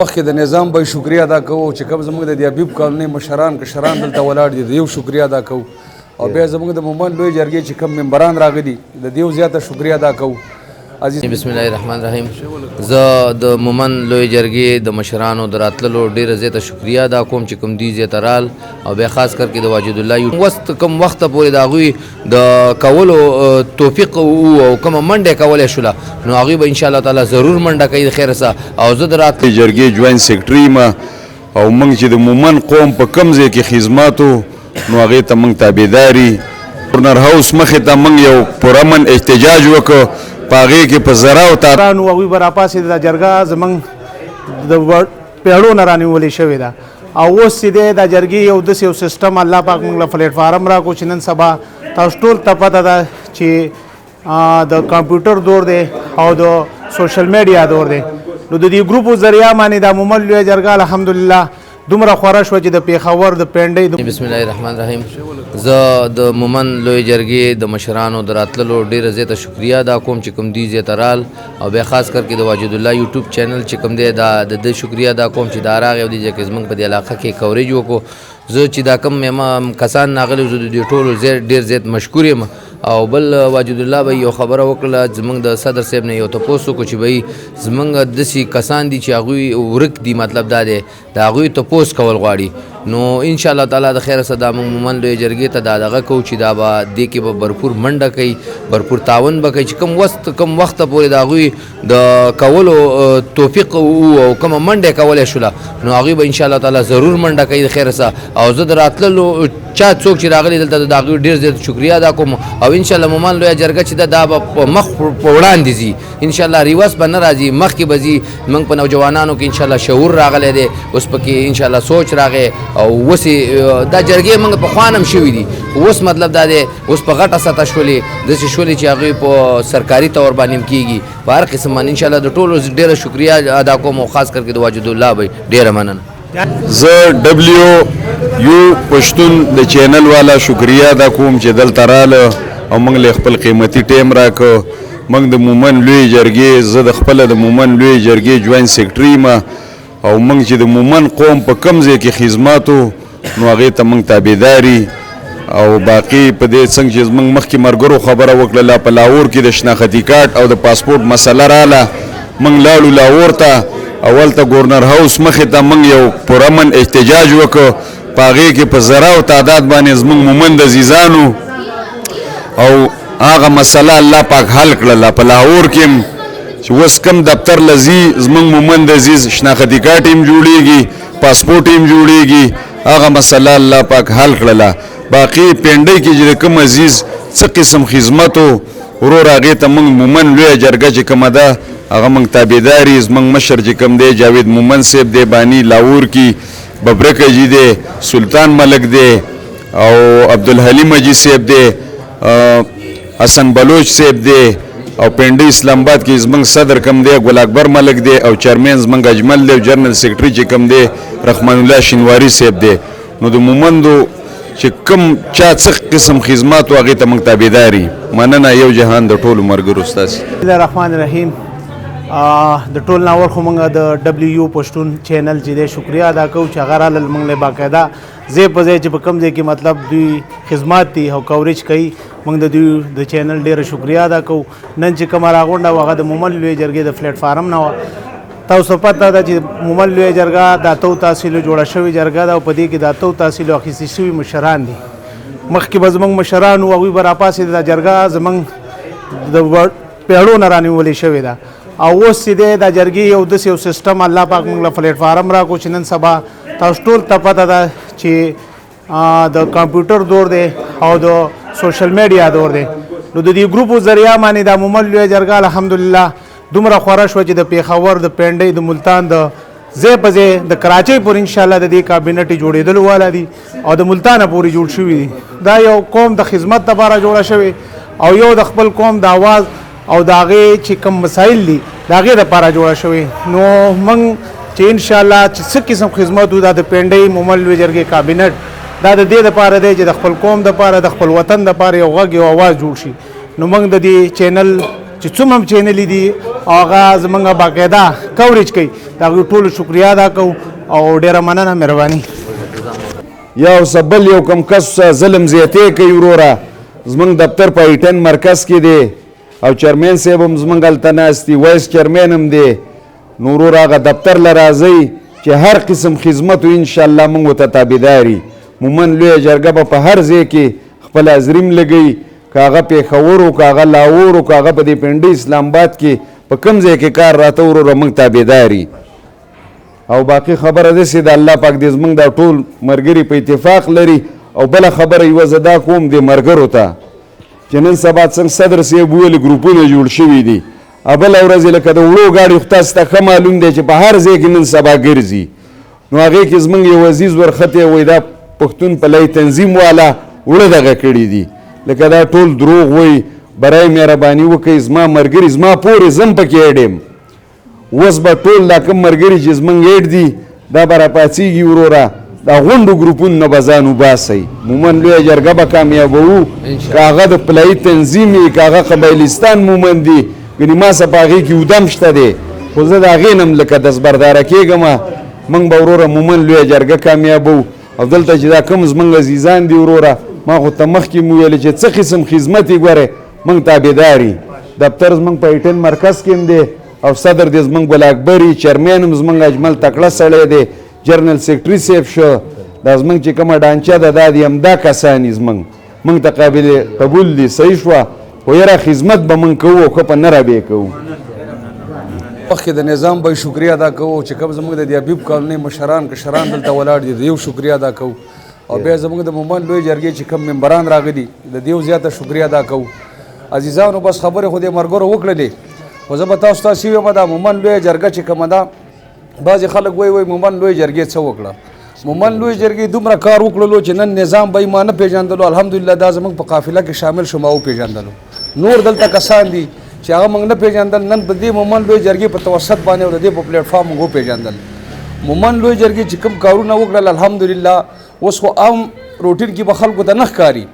مخکې د نظام به شکریه ادا کوو چې کوم زموږ د حبیب کالونۍ مشران کشران دلته ولاړ دي د یو شکریه ادا کوو او بیا زموږ د مومند لوی جرګې چې کوم ممبران راغلي د دیو زیاته شکریه ادا کوو. بسم الله الرحمن الرحیم. زه د مومند لوی جرګې د مشرانو د راتللو ډېره زیاته شکریه ادا کوم چې کوم دوی زیاته رال او بیا خاص کر کې د واجد الله کوم وخت پورې د هغوی د کولو توفیق او کومه منډه کولی شوله نو هغوی به انشاءالله تعالی ضرور منډه کوي د خیر سره. او زه د راتللو جرګې جوایند سیکرټري یم او موږ چې د مومند قوم په کوم ځای کې خدماتو نو هغې ته موږ تابعداري ګورنر هاوس مخې ته موږ یو پرامن احتجاج وکړو په هغې کې په زراو تارانو هغوی به راپاسې دا جرګه زموږ د پیړو نه رانیولې شوې ده او اوس چې دی دا جرګې یو داسې یو سیسټم الله پاک موږ له پلیټفارم راکړو چې نن سبا تاسو ټول ته پته ده چې د کمپیوټر دور دی او د سوشل میډیا دور دی نو د دې ګروپو ذریعه باندې د مومند لویه جرګه الحمدلله دومره خوره شوه چې د پېښور د پنډۍ بسم الله الرحمن الرحیم. زه د مومند لوی جرګې د مشرانو د راتللو ډېره زیاته شکریه ادا کوم چې کوم دوی زیاته رال او بیا خاص کر کې د واجد الله یوټیوب چینل چې کوم دی دا د ده شکریه ادا کوم چې دا راغی او دې ځای کې زموږ په دې علاقه کې کوریج وکړو. زه چې دا کوم کسان راغلي زه د دې ټولو ډېر زیات مشکور یم. او بل واجد الله به یو خبره وکړله زموږ د صدر صاحب نه یو تپوس وکړو چې بهی زموږ داسې کسان دي چې هغوی ورک دي مطلب دا دی د هغوی تپوس کول غواړي نو انشاءالله تعالی د خیره سره دا موږ مومند لویې جرګې ته دا دغه کوو چې دا به دې کې به بھرپور منډه کوي بھرپور تعاون به کوي چې کوم وخته پورې د هغوی د کولو توفیق او کومه منډه کولی شوله نو هغوی به انشاءالله تعالی ضرور منډه کوي د خیره سره. او زه د راتللو چا څوک چې راغلي دلته د هغوی ډېر زیات شکریه ادا کوم او انشاءالله مومند لویه جرګه چې ده دا به په مخ په وړاندې ځي انشاءالله ریورس به نه راځي مخکې به ځي. موږ په نوجوانانو کې انشاءالله شعور راغلی دی اوس پکې انشاءالله سوچ راغی او اوس دا جرګې موږ پخوا هم شوي دي اوس مطلب دا دی اوس په غټه سطح شولې داسې شولې چې هغوی په سرکاري طور باندې کېږي په هر قسم باندې انشاءالله د ټولو ډېره شکریه ادا کوم او خاص کر کې د واجد الله به ډېره مننه. زه ډبلیو یو پښتون د چینل والا شکریه ادا کوم چې دلته راله او موږ له خپل قیمتي ټیم راکړو. موږ د مومند لویې جرګې زه د خپله د مومند لویې جرګې جوایند سیکرټري یم او موږ چې د مومند قوم په کوم ځای کې خدماتو نو هغې ته موږ تابعداري او باقي په دې څنګه چې زموږ مخکې ملګرو خبره وکړله په لاهور کې د شناختي کارت او د پاسپورټ مسله راله موږ لاړو لاهور ته اول ته ګورنر هاوس مخې ته موږ یو پرامن احتجاج وکړو په هغې کې په زراو تعداد باندې زموږ مومند عزیزانو او هغه مسله الله پاک حل کړله په لاهور کې چې اوس کوم دفتر له ځي زموږ مومند عزیز شناختي کارت هم جوړېږي پاسپورټ هم جوړېږي هغه مسله الله پاک حل کړله. باقي پنډۍ کې چې کوم عزیز څه قسم خدمتو ورور هغې ته موږ مومند لویه جرګه چې کومه ده هغه موږ تابعداري زموږ مشر چې کوم دی جاوید مومند صاحب دی بانی لاهور کې ببرک اجي دی سلطان ملک دی او عبدالحلیم اجي صاحب دی حسن بلوچ صاحب دی او پنډۍ اسلام آباد کې زموږ صدر کم دی ګل اکبر ملک دی او چیرمین زموږ اجمل دی او جنرل سیکرټري چې کم دی رحمان الله شینواري صاحب دی. نو د مومندو چې کوم چا څه قسم خدمات و هغې ته موږ تابعداري مننه. یو جهان د ټولو ملګرو ستاسې. بسم الله الرحمن الرحیم. د ټول ناور خو موږ د ډبلیو یو پښتون چینل چې دی شکریه ادا کوو چې هغه رالل موږ له باقاعده ځای په ځای چې په کوم ځای کې مطلب دوی خدمات دي او کوریج کوي موږ د دوی د چینل ډېره شکریه ادا کوو. نن چې کومه راغونډه وه هغه د مومند لویې جرګې د پلیټفارم نه وه. تاسو پته ده چې مومند لویه جرګه د اتو تحصیلو جوړه شوې جرګه ده او په دې کې د اتو تحصیلو اخیستې شوي مشران دي. مخکې به زموږ مشران وو هغوی به راپاسې دا جرګه زموږ د پیړو نه رانیولې شوې ده او اوس چې دی دا جرګې یو داسې یو سیسټم الله پاک موږ له پلیټفارم راکړو چې نن سبا تاسو ټول ته پته ده چې د کمپیوټر دور دی او د سوشل میډیا دور دی نو د دې ګروپو ذریعه باندې د مومند لویه جرګه الحمدلله دومره خوره شوه چې د پېښور د پنډۍ د ملتان د ځای په ځای د کراچۍ پورې انشاءالله د دې کابینټ جوړېدلو والا دي او د ملتانه پورې جوړ شوي دي. دا یو قوم د خدمت لپاره جوړه شوې او یو د خپل قوم د اواز او د هغې چې کوم مسایل دي د هغې دپاره جوړه شوې. نو موږ چې انشاءالله چې څه قسم خدمت وو دا د پنډۍ مومند لویې جرګې کابینټ دا د دې دپاره دی چې د خپل قوم دپاره د خپل وطن دپاره یو غږ یو اواز جوړ شي. نو موږ د دې چینل چې څومره هم چینلې دي هغه زمونږ باقاعده کوریج کوي د هغوی ټولو شکریه ادا کوو او ډېره مننه مهرباني. یو سبل یو کم کس ظلم زیاتې کوي وروره زمونږ دفتر په ایټن مرکز کې دی او چیرمین صاحب هم زمونږ هلته ناست دي وایس چیرمین هم دی نو وروره هغه دفتر له راځئ چې هر قسم خدمت و انشاءالله موږ ورته تابعدار یو. مومند لویه جرګه به په هر ځای کې خپل حاضریم لګوي که هغه پېښور و که هغه لاهور و که هغه په دې پنډۍ اسلام آباد کې په کوم ځای کې کار راته وروره موږ تابعدار یو. او باقي خبره داسې د الله پاک دې زموږ دا ټول ملګري په اتفاق لري. او بله خبره یوه زه دا کوم دې ملګرو ته چې نن سبا څنګه صدر صاحب ویلي ګروپونه جوړ شوي دي بله ورځ لکه د وړو ګاډي خو تاسو ته ښه معلوم دی چې په هر ځای کې نن سبا ګرځي نو هغې کې زموږ یو عزیز ورختی وایي دا پښتون پلی تنظیم والا وړه دغه کړي دي لکه دا ټول دروغ وایي برای مهرباني وکړئ زما ملګري زما پورې زم پکې اډ یم اوس به ټول دا کوم ملګري چې زموږ اډ دي دا به راپاڅېږي وروره دا غونډو ګروپونو نه به ځان وباسئ. مومند لویه جرګه به کامیابوو که هغه د پلایي تنظیم وي که هغه قبایلستان مومند دي ګنې ما څه په هغې کې ودم شته دی خو زه د هغې نه هم لکه دستبرداره کېږم موږ به وروره مومند لویه جرګه کامیابوو. او دلته چې دا کوم زموږ عزیزان دي وروره ما خو ته مخکې مو ویلې چې څه قسم خدمت یې ګورې موږ تابعدار یو. دفتر زموږ په ایټن مرکز کې هم دی او صدر دې زموږ ګل اکبر یي چیرمین هم زموږ اجمل تکړه سړی دی جنرال سیکرټري صاحب شو دا زموږ چې کومه ډانچه ده دا دي همدا کسان دي موږ ته قابل قبول دي صحیح شوه خو یاره خدمت به موږ کوو او ښه په نه رابې کوو. مخکې د نظام به شکریه ادا کوو چې کوم زموږ د دې حبیب کالونۍ مشران کشران دلته ولاړ دي د یو شکریه ادا کوو او بیا زموږ د مومند لویې جرګې چې کوم ممبران راغلي د دې زیاته شکریه ادا کوو. عزیزانو بس خبرې خو دې ملګرو وکړلې خو زه به تاسو ته سوی یم دا مومند لویه جرګه چې کومه ده بعضې خلک وایي مومند لویې جرګې څه وکړه. مومند لویې جرګې دومره کار وکړلو چې نن نظام به یې ما نه پېژندلو الحمدلله دا زموږ په قافله کې شامل شو ما وپېژندلو. نور دلته کسان دي چې هغه موږ نه پېژندل نن په دې مومند لویې جرګې په توسط باندې او د دې په پلیټفارم موږ وپېژندل. مومند لویې جرګې چې کوم کارونه وکړل الحمدلله اوس خو عام روټین کې به خلکو ته نه ښکاري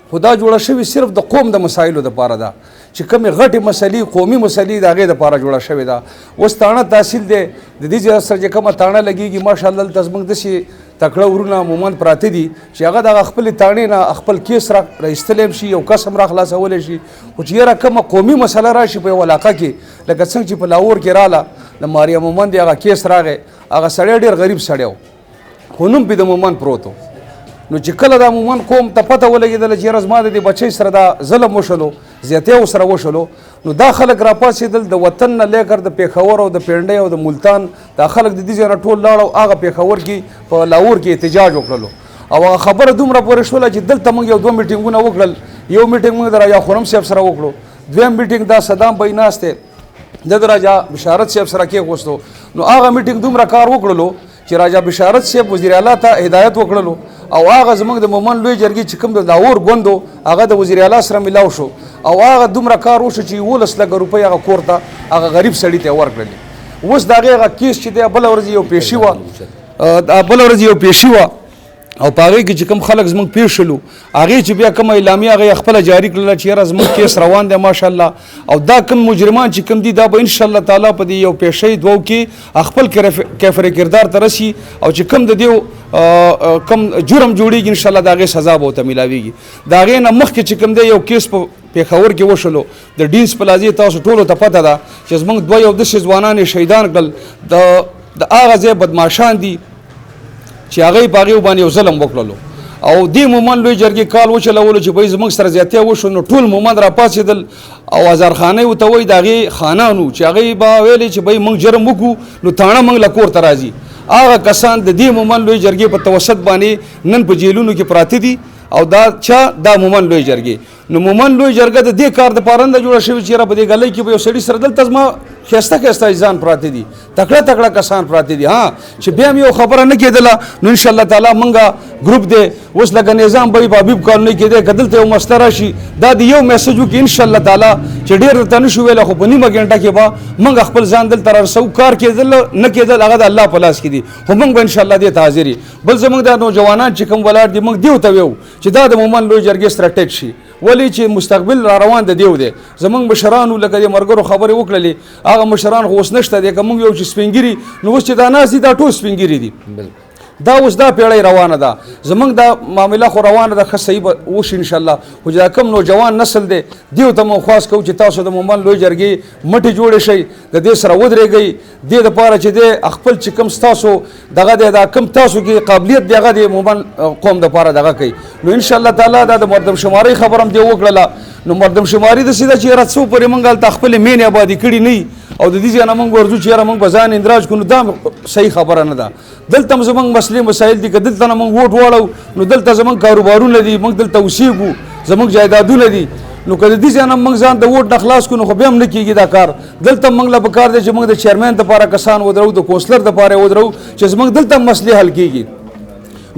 خو دا جوړه شوې صرف د قوم د مسایلو دپاره ده چې کومې غټې مسلې قومي مسلې د هغې دپاره جوړه شوې ده. اوس تاڼه تحصیل دی د دې ځای سره چې کومه تاڼه لګېږي ماشاءالله دلته زموږ داسې تکړه ورونه مومند پراته دي چې هغه د هغه خپلې تاڼې نه خپل کیس را ایستلی هم شي یو کس هم را خلاصولی شي خو چې یاره کومه قومي مسله راشي په یو علاقه کې لکه څنګه چې په لاهور کې راله د ماریا مومند هغه کیس راغی هغه سړی ډېر غریب سړی و خو نوم پې د مومند پروت و نو چې کله دا مومند قوم ته پته ولګېدله چې یاره زما د دې بچی سره دا ظلم وشلو زیاتۍ ورسره وشلو نو دا خلک راپاڅېدل د وطن نه لیکر د پېښور او د پنډۍ او د ملتان دا خلک د دې ځای نه ټول لاړ او هغه پېښور کې په لاهور کې احتجاج وکړلو او هغه خبره دومره پورې شوله چې دلته موږ یو دوه میټینګونه وکړل یو میټینګ موږ د راجا خرم صاحب سره وکړو دویم میټینګ دا صدام بی ناست دی د راجا بشارت صاحب سره کېښوستو نو هغه میټینګ دومره کار وکړلو چې راجا بشارت صاحب وزیر اعلی ته هدایت وکړلو او هغه زموږ د مومند لویې جرګې چې کوم د لاهور ګوند هغه د وزیر اعلی سره ملاو شو او هغه دومره کار وشو چې 11 لکه روپۍ هغه کور ته هغه غریب سړي ته ورکړلې. اوس د هغې هغه کیس چې دی بله ورځ یو پیشي وه بله ورځ یو پیشي وه او په هغې کې چې کوم خلک زموږ پیښ شلو هغې چې بیا کومه اعلامیه هغې خپله جاري کړله چې یاره زموږ کیس روان دی ماشاءالله او دا کوم مجرمان چې کوم دي دا به انشاءالله تعالی په دې یو پیشۍ دوو کې خپل کیفر کردار ته رسي او چې کوم د دې کوم جرم جوړېږي انشاءالله د هغې سزا به ورته میلاویږي. د هغې نه مخکې چې کوم دی یو کیس په پېښور کې وشلو د ډینس پلازې تاسو ټولو ته پته ده چې زموږ دوه یو داسې ځوانان یې شهیدان کړل د هغه ځای بدماشان دي چې هغې په هغې باندې یو ظلم وکړلو او دې مومند لویې جرګې کال وچلولو چې بهی زموږ سره زیاتیا وشو نو ټول مومند راپاڅېدل او هزارخانۍ ورته وایي د هغې خانان وو چې هغې به ویلې چې بهی موږ جرم وکړو نو تاڼه موږ له کور ته راځي. هغه کسان د دې مومند لویې جرګې په توسط باندې نن په جیلونو کې پراته دي او دا چا دا مومند لویې جرګې نو مومند لویې جرګه د دې کار دپاره نه جوړه شوې چې یاره په دې ګلۍ کې به یو سړي سره دلته زما ښایسته ښایسته عزیزان پراته دي تکړه تکړه کسان پراته دي چې بیا هم یو خبره نه کېدله نو انشاءالله تعالی موږ ګروپ دی اوس لکه نظام به په حبیب کالونۍ کې دی که دلته یو مسله راشي دا د یو میسج وکړي انشاءالله تعالی چې ډېر درته نه شو ویلی خو په نیمه ګنټه کې به موږ خپل ځان دلته رارسوو کار کېدل نه کېدل هغه د الله په لاس کې دي خو موږ به انشاءالله دې ته حاضر یو. بل زموږ دا نوجوانان چې کوم ولاړ دي موږ دې ورته ویو چې دا د مومند لویې جرګې سره ټچ شي ولې ولی چې مستقبل را روان د دیو دی زمونږ مشرانو لکه د مرګرو خبرې وکړلې هغه مشران خو اوس نشته دی که موږ یو چې سپینګیري نو اوس چې دا ناست دي دا ټول سپینګیري دي دا اوس دا پیړۍ روانه ده زمونږ دا معامله خو روانه ده ښه صحیح به وشي انشاءالله خو چې دا کم نوجوان نسل دی دیو ته مو خواست کوو چې تاسو د مومن لوی جرګې مټې جوړې شئ د دې سره ودرېږئ دې دپاره چې دی خپل چې کوم ستاسو دغه دی دا کم تاسو کې قابلیت دی هغه د مومن قوم دپاره دغه کوي نو انشاءالله تعالی دا د مردم شمارۍ خبره هم دې وکړله نو مردم شماري داسې ده چې یاره څو پورې موږ هلته خپلې مینې آبادي کړي نه او د دې ځای نه موږ ورځو چې یاره موږ به ځان اندراج کړو نو دا صحیح خبره نه ده دلته هم زموږ مسلې مسایل دي که دلته نه موږ ووټ واړو نو دلته زموږ کاروبارونه دي موږ دلته اوسېږو زموږ جایدادونه دي نو که د دې ځای نه موږ ځان د ووټ نه خلاص کړو نو خو بیا هم نه کېږي دا کار دلته موږ له پکار دی چې موږ د چیرمین دپاره کسان ودرو د کونسلر دپاره ودرو چې زموږ دلته مسلې حل کېږي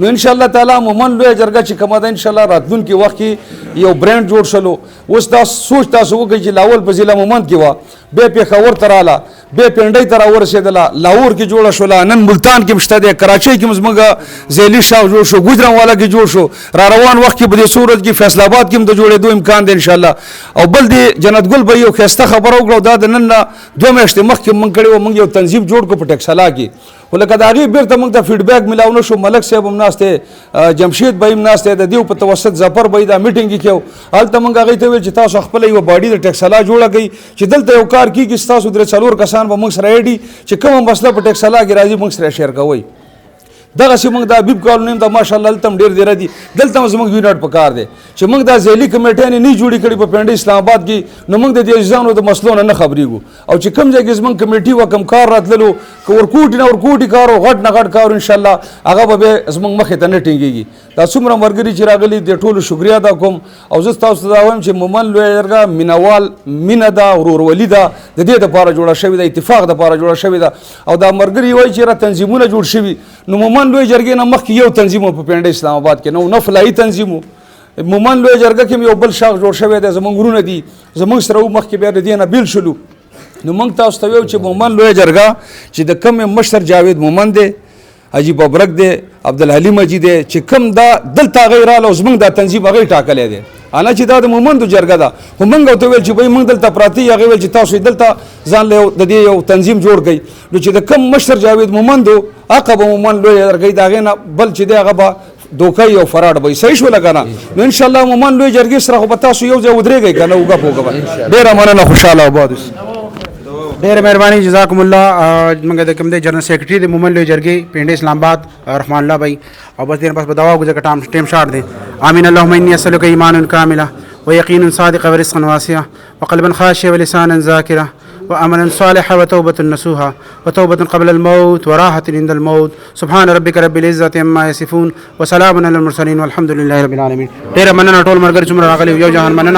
نو ان شاء الله تعالی مومن لوی جرګه چې کومه ده ان شاء الله راتلونکي وخت کې یو برانډ جوړ شلو اوس دا سوچ تاسو وکړئ چې لاول په ضلع مومند کې وه بیا پېښور ته راله بیا پنډۍ ته راورسېدله لاهور کې جوړه شوله نن ملتان کې هم شته دی کراچۍ کې هم زموږ ذیلي شاه جوړ شو ګوجرانوالا کې جوړ شو را روان وخت کې به دې څو ورځ کې فیصل آباد کې هم د جوړېدو امکان دی انشاءالله او بل دې جنت ګل به یو ښایسته خبره وکړه دا د نن نه 2 میاشتې مخکې موږ کړې وه موږ یو تنظیم جوړ کړو په ټکسلا کې خو لکه د هغې بېرته موږ ته فیډبیک میلاو نه شو ملک صاحب هم ناست دی جمشید به هم ناست دی د دیو په توسط ظفر به یې دا میټینګ یې کړو هلته موږ هغې ته ویل چې تاسو خپله یوه باډي د ټکسلا جوړه کړئ چې دلته یو کار کېږي ستاسو 3-4 کسان به موږ سره ایډي چې کومه مسله په ټکسلا کې راځي موږ سره شیر کوئ دغسې موږ د حبیب کالوني هم د ماشاءالله هلته هم ډېر ډېره دي دلته هم زموږ یونټ په کار دی چې موږ دا ذیلي کمیټیانې نه جوړې کړي په پنډۍ اسلام آباد کې نو موږ د دې عزیزانو د مسلو نه خبرېږو او چې کوم ځای کې زموږ کمیټي وه کوم کار راتللو که ورکوټي نه ورکوټي کار و غټ نه غټ کار انشاءالله هغه به بیا زموږ مخې ته نه ټینګېږي دا څومره ملګري چې راغلي د ټولو شکریه ادا کوم او زه تاسو ته دا وایم چې مومن لوی جرګه مینوال مینه ده ورورولي ده د دې دپاره جوړه شوې ده اتفاق دپاره جوړه شوې ده او دا ملګري وایي چې تنظیمونه جوړ شوي نو مومن لوی جرګې نه مخکې یو تنظیم په پنډۍ اسلام آباد کې نه فلایي تنظیم مومن لوی جرګه کې یو بل شاخ جوړ شوی دی زموږ ورونه دي زموږ سره مخکې بیا د دې نه بیل شلو نو موږ تاسو ته ویو چې مومن لوی جرګه چې د کم مشر جاوید مومن دی حاجي ببرک دی عبدالحلیم حاجي دی چې کم دا دلته هغې راله او زموږ دا تنظیم هغې ټاکلی دی انا چې دا د مومندو جرګه ده خو موږ ورته ویل چې بھائی موږ دلته پراته یو هغې ویل چې تاسو دلته ځان له د دې یو تنظیم جوړ کړئ نو چې د کم مشر جاوید مومندو هغه به مومن لوی جرګې د هغې نه بل چې دی هغه به دوکای او فراډ به صحیح شوله که نه نو انشاءالله مومن لوی جرګې سره خو به تاسو یو ځای ودرېږئ که نه وګپ وګپ ډېره مننه خوشحاله آباد اوسئ ډېره مهرباني جزاکم الله موږ د کوم دی جنرل سیکرټري د مومن لوی جرګې پنډۍ اسلام آباد رحمان الله بھائی او بس دیر پاس به دعا وکړو ځکه ټیم شارټ دی آمین اللهم انی اسألک ایمانا کاملا ویقینا صادقا ورزقا واسعا وقلبا خاشعا ولسانا ذاکرا وعملا صالحا وتوبة نصوحا وتوبة قبل الموت وراحة عند الموت سبحان ربك رب العزة عما يصفون وسلام على المرسلين والحمد لله رب العالمين ډېره مننه ټول ملګري څومره راغلي یو جهان مننه